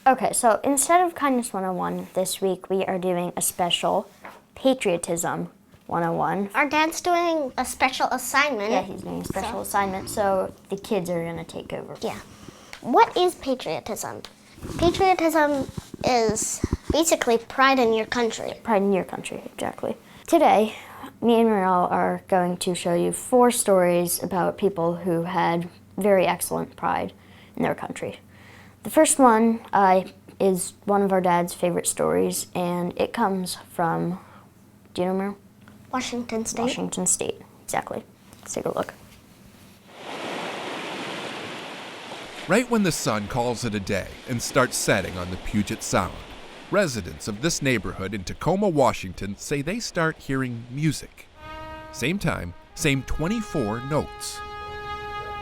Okay, so instead of Kindness 101, this week we are doing a special Patriotism 101. Our dad's doing a special assignment. Yeah, he's doing a special assignment, so the kids are going to take over. Yeah. What is patriotism? Patriotism is basically pride in your country. Pride in your country, exactly. Today, me and Marielle are going to show you 4 stories about people who had very excellent pride in their country. The first one is one of our dad's favorite stories, and it comes from, do you know, Marielle? Washington State. Washington State, exactly. Let's take a look. Right when the sun calls it a day and starts setting on the Puget Sound, residents of this neighborhood in Tacoma, Washington say they start hearing music. Same time, same 24 notes.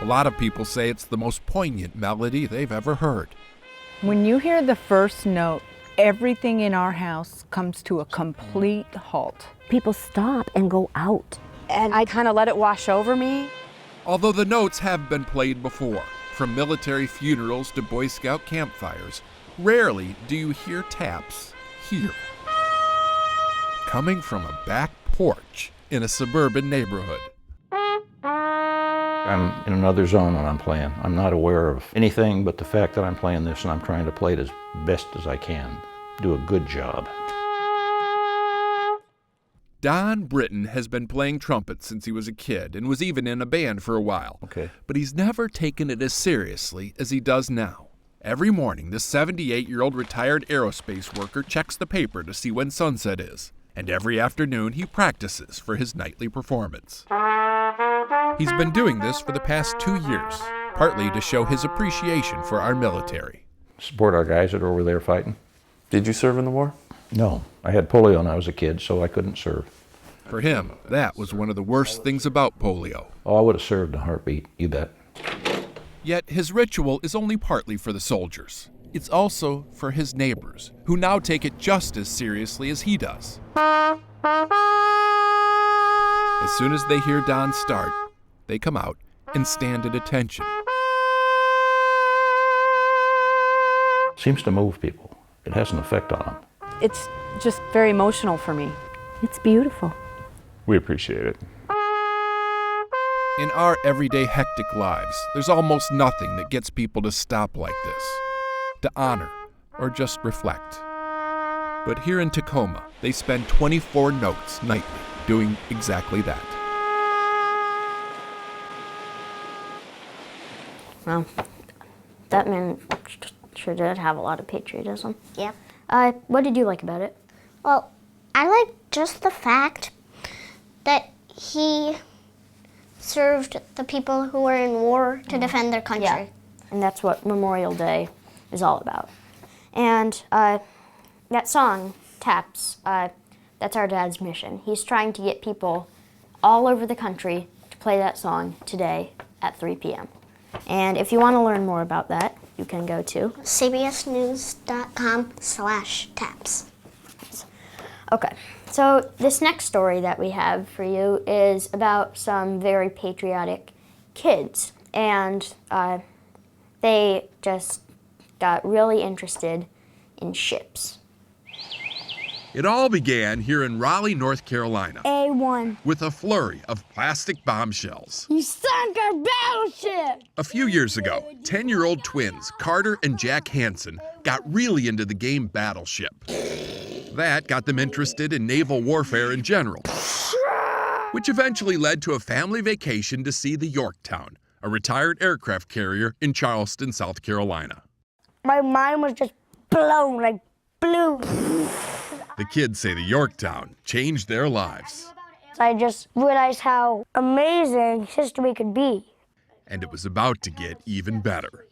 A lot of people say it's the most poignant melody they've ever heard. When you hear the first note, everything in our house comes to a complete halt. People stop and go out. And I kind of let it wash over me. Although the notes have been played before, from military funerals to Boy Scout campfires, rarely do you hear taps here. Coming from a back porch in a suburban neighborhood. I'm in another zone when I'm playing. I'm not aware of anything but the fact that I'm playing this, and I'm trying to play it as best as I can. Do a good job. Don Britton has been playing trumpet since he was a kid and was even in a band for a while. Okay. But he's never taken it as seriously as he does now. Every morning, this 78-year-old retired aerospace worker checks the paper to see when sunset is. And every afternoon, he practices for his nightly performance. He's been doing this for the past 2 years, partly to show his appreciation for our military. Support our guys that are over there fighting. Did you serve in the war? No, I had polio when I was a kid, so I couldn't serve. For him, that was one of the worst things about polio. Oh, I would have served in a heartbeat, you bet. Yet his ritual is only partly for the soldiers. It's also for his neighbors, who now take it just as seriously as he does. As soon as they hear Don start, they come out and stand at attention. Seems to move people. It has an effect on them. It's just very emotional for me. It's beautiful. We appreciate it. In our everyday hectic lives, there's almost nothing that gets people to stop like this, to honor or just reflect. But here in Tacoma, they spend 24 notes nightly doing exactly that. Well, that man sure did have a lot of patriotism. Yeah. What did you like about it? Well, I like just the fact that he served the people who were in war to defend their country. Yeah, and that's what Memorial Day is all about. And that song, Taps, that's our dad's mission. He's trying to get people all over the country to play that song today at 3 p.m. And if you want to learn more about that, you can go to cbsnews.com/taps. Okay, so this next story that we have for you is about some very patriotic kids. And they just got really interested in ships. It all began here in Raleigh, North Carolina, A1. with a flurry of plastic bombshells. You sunk our battleship! A few years ago, 10-year-old twins Carter and Jack Hansen got really into the game Battleship. That got them interested in naval warfare in general, which eventually led to a family vacation to see the Yorktown, a retired aircraft carrier in Charleston, South Carolina. My mind was just blown, like blue. The kids say the Yorktown changed their lives. I just realized how amazing history could be. And it was about to get even better.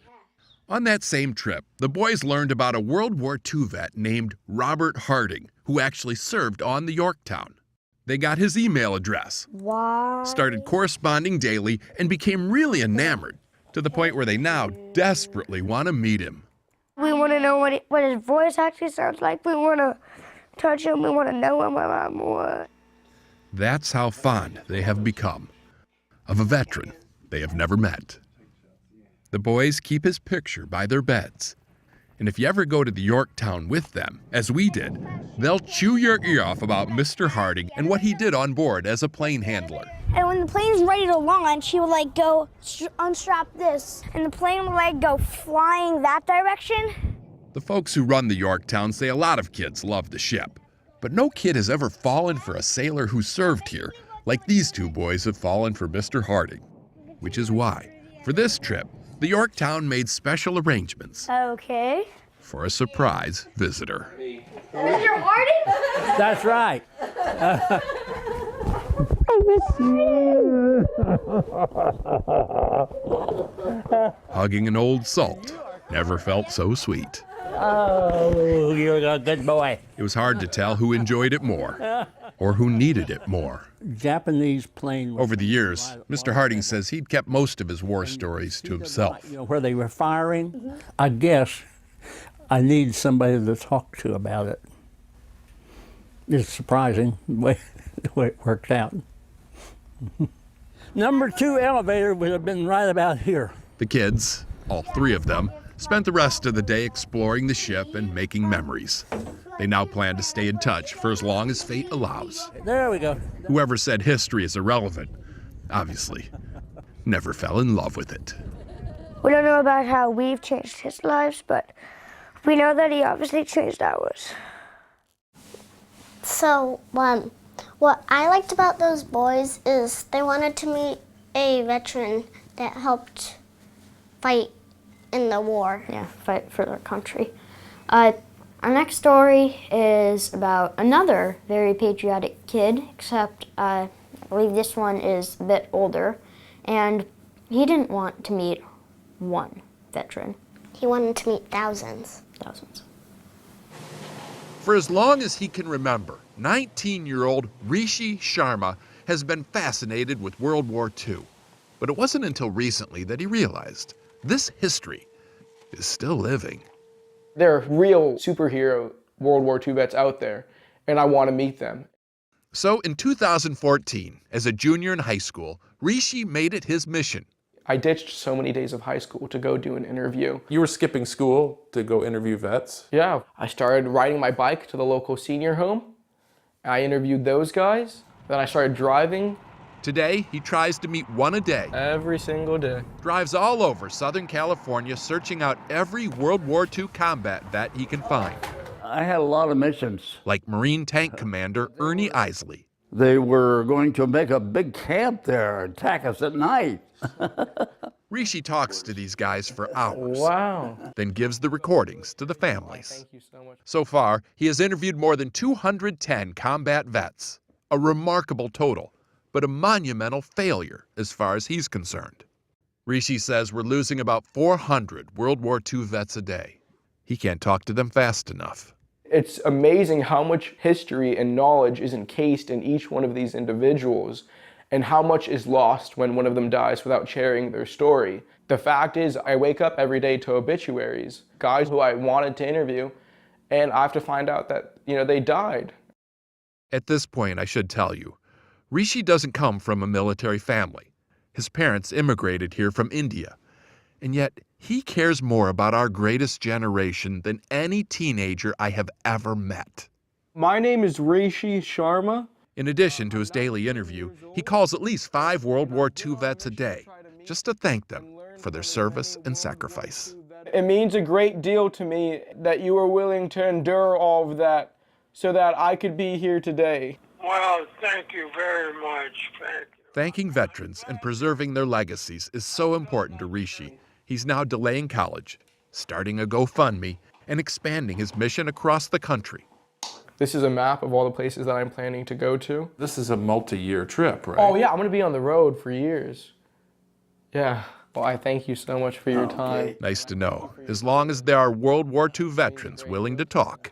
On that same trip, the boys learned about a World War II vet named Robert Harding, who actually served on the Yorktown. They got his email address, started corresponding daily, and became really enamored, to the point where they now desperately want to meet him. We want to know what his voice actually sounds like. We want to touch him. We want to know him a lot more. That's how fond they have become of a veteran they have never met. The boys keep his picture by their beds, And if you ever go to the Yorktown with them, as we did, they'll chew your ear off about Mr. Harding and what he did on board as a plane handler. And when the plane's ready to launch, he would like go unstrap this, and the plane would like go flying that direction. The folks who run the Yorktown say a lot of kids love the ship, but no kid has ever fallen for a sailor who served here like these two boys have fallen for Mr. Harding. Which is why, for this trip, the Yorktown made special arrangements Okay. for a surprise visitor. Mr. Harding? That's right. Hugging an old salt never felt so sweet. Oh, you're a good boy. It was hard to tell who enjoyed it more or who needed it more. Japanese plane. Over the years, Mr. Harding says he'd kept most of his war stories to himself. You know, where they were firing, I guess I need somebody to talk to about it. It's surprising the way it worked out. Number 2 elevator would have been right about here. The kids, all 3 of them, spent the rest of the day exploring the ship and making memories. They now plan to stay in touch for as long as fate allows. There we go. Whoever said history is irrelevant, obviously, never fell in love with it. We don't know about how we've changed his lives, but we know that he obviously changed ours. So, what I liked about those boys is they wanted to meet a veteran that helped fight in the war. Yeah, fight for their country. Our next story is about another very patriotic kid, except I believe this one is a bit older, and he didn't want to meet one veteran. He wanted to meet thousands. Thousands. For as long as he can remember, 19-year-old Rishi Sharma has been fascinated with World War II. But it wasn't until recently that he realized this history is still living. There are real superhero World War II vets out there, and I want to meet them. So in 2014, as a junior in high school, Rishi made it his mission. I ditched so many days of high school to go do an interview. You were skipping school to go interview vets? Yeah, I started riding my bike to the local senior home. I interviewed those guys. Then I started driving. Today, he tries to meet one a day. Every single day. Drives all over Southern California searching out every World War II combat vet he can find. I had a lot of missions. Like Marine Tank Commander Ernie Isley. They were going to make a big camp there, attack us at night. Rishi talks to these guys for hours. Wow. Then gives the recordings to the families. Thank you so much. So far, he has interviewed more than 210 combat vets. A remarkable total, but a monumental failure as far as he's concerned. Rishi says we're losing about 400 World War II vets a day. He can't talk to them fast enough. It's amazing how much history and knowledge is encased in each one of these individuals, and how much is lost when one of them dies without sharing their story. The fact is, I wake up every day to obituaries, guys who I wanted to interview, and I have to find out that, they died. At this point, I should tell you, Rishi doesn't come from a military family. His parents immigrated here from India. And yet, he cares more about our greatest generation than any teenager I have ever met. My name is Rishi Sharma. In addition to his daily interview, he calls at least 5 World War II vets a day, just to thank them for their service and sacrifice. It means a great deal to me that you were willing to endure all of that so that I could be here today. Well, thank you very much. Thank you. Thanking veterans and preserving their legacies is so important to Rishi. He's now delaying college, starting a GoFundMe, and expanding his mission across the country. This is a map of all the places that I'm planning to go to. This is a multi-year trip, right? Oh yeah, I'm gonna be on the road for years. Yeah, well I thank you so much for your time. Nice to know. As long as there are World War II veterans willing to talk,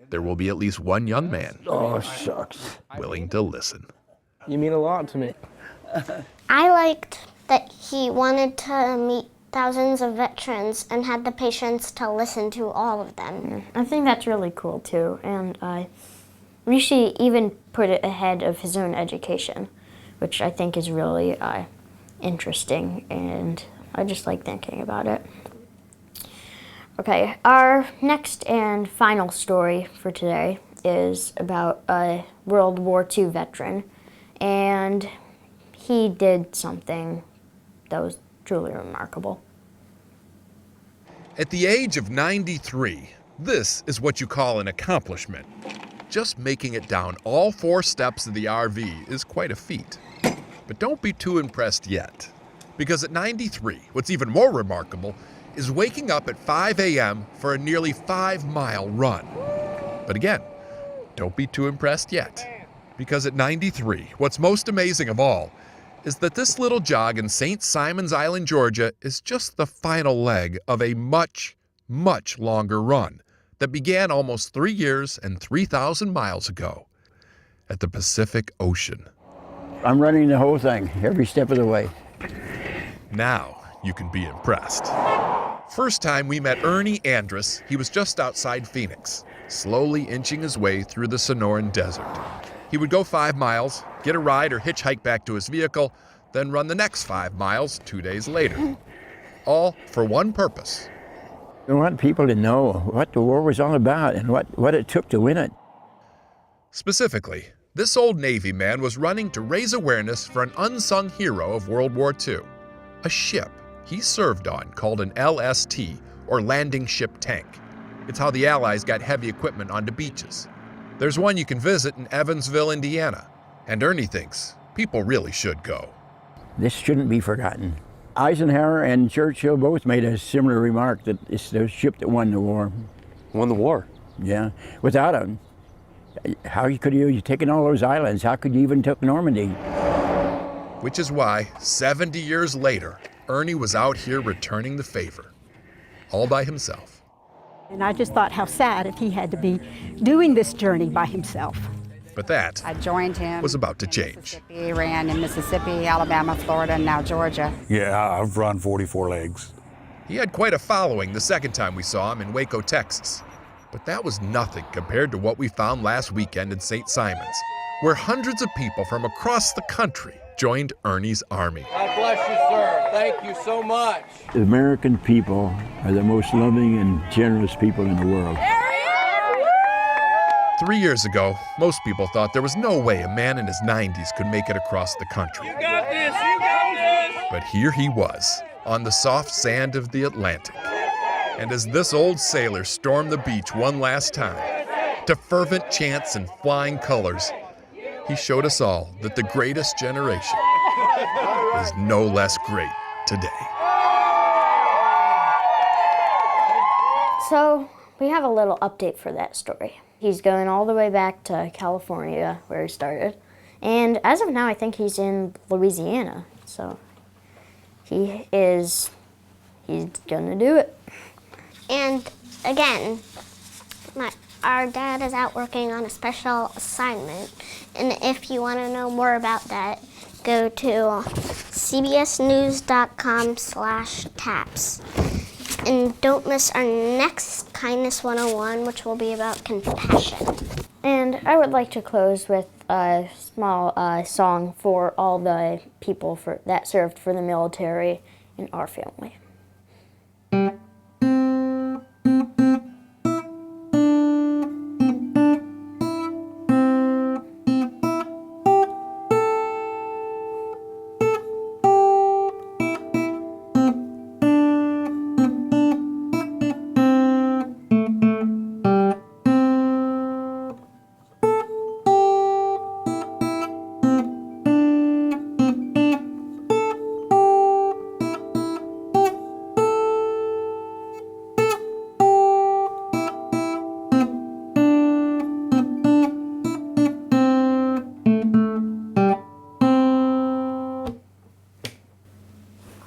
there will be at least one young man willing to listen. You mean a lot to me. I liked that he wanted to meet thousands of veterans and had the patience to listen to all of them. I think that's really cool too, and Rishi even put it ahead of his own education, which I think is really interesting, and I just like thinking about it. Okay, our next and final story for today is about a World War II veteran, and he did something that was truly remarkable. At the age of 93, this is what you call an accomplishment. Just making it down all 4 steps of the RV is quite a feat. But don't be too impressed yet, because at 93, what's even more remarkable is waking up at 5 a.m. for a nearly 5-mile run. But again, don't be too impressed yet, because at 93, what's most amazing of all is that this little jog in St. Simons Island, Georgia is just the final leg of a much, much longer run that began almost 3 years and 3,000 miles ago at the Pacific Ocean. I'm running the whole thing, every step of the way. Now you can be impressed. First time we met Ernie Andrus, he was just outside Phoenix, slowly inching his way through the Sonoran Desert. He would go 5 miles, get a ride or hitchhike back to his vehicle, then run the next 5 miles 2 days later. All for one purpose. I want people to know what the war was all about and what it took to win it. Specifically, this old Navy man was running to raise awareness for an unsung hero of World War II, a ship he served on called an LST, or Landing Ship Tank. It's how the Allies got heavy equipment onto beaches. There's one you can visit in Evansville, Indiana, and Ernie thinks people really should go. This shouldn't be forgotten. Eisenhower and Churchill both made a similar remark that it's the ship that won the war. Won the war? Yeah. Without them, how could you taken all those islands? How could you even took Normandy? Which is why, 70 years later, Ernie was out here returning the favor, all by himself. And I just thought how sad if he had to be doing this journey by himself. But that I joined him. Was about to change. He ran in Mississippi, Alabama, Florida, and now Georgia. Yeah, I've run 44 legs. He had quite a following the second time we saw him in Waco, Texas. But that was nothing compared to what we found last weekend in St. Simons, where hundreds of people from across the country joined Ernie's army. God bless you, sir. Thank you so much. The American people are the most loving and generous people in the world. 3 years ago, most people thought there was no way a man in his 90s could make it across the country. You got this, you got this. But here he was, on the soft sand of the Atlantic. And as this old sailor stormed the beach one last time, to fervent chants and flying colors, he showed us all that the greatest generation is no less great today. So, we have a little update for that story. He's going all the way back to California, where he started. And as of now, I think he's in Louisiana. So, he's gonna do it. And again, our dad is out working on a special assignment. And if you want to know more about that, go to cbsnews.com/taps. And don't miss our next Kindness 101, which will be about compassion. And I would like to close with a small song for all the people that served for the military in our family.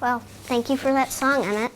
Well, thank you for that song, Emmett.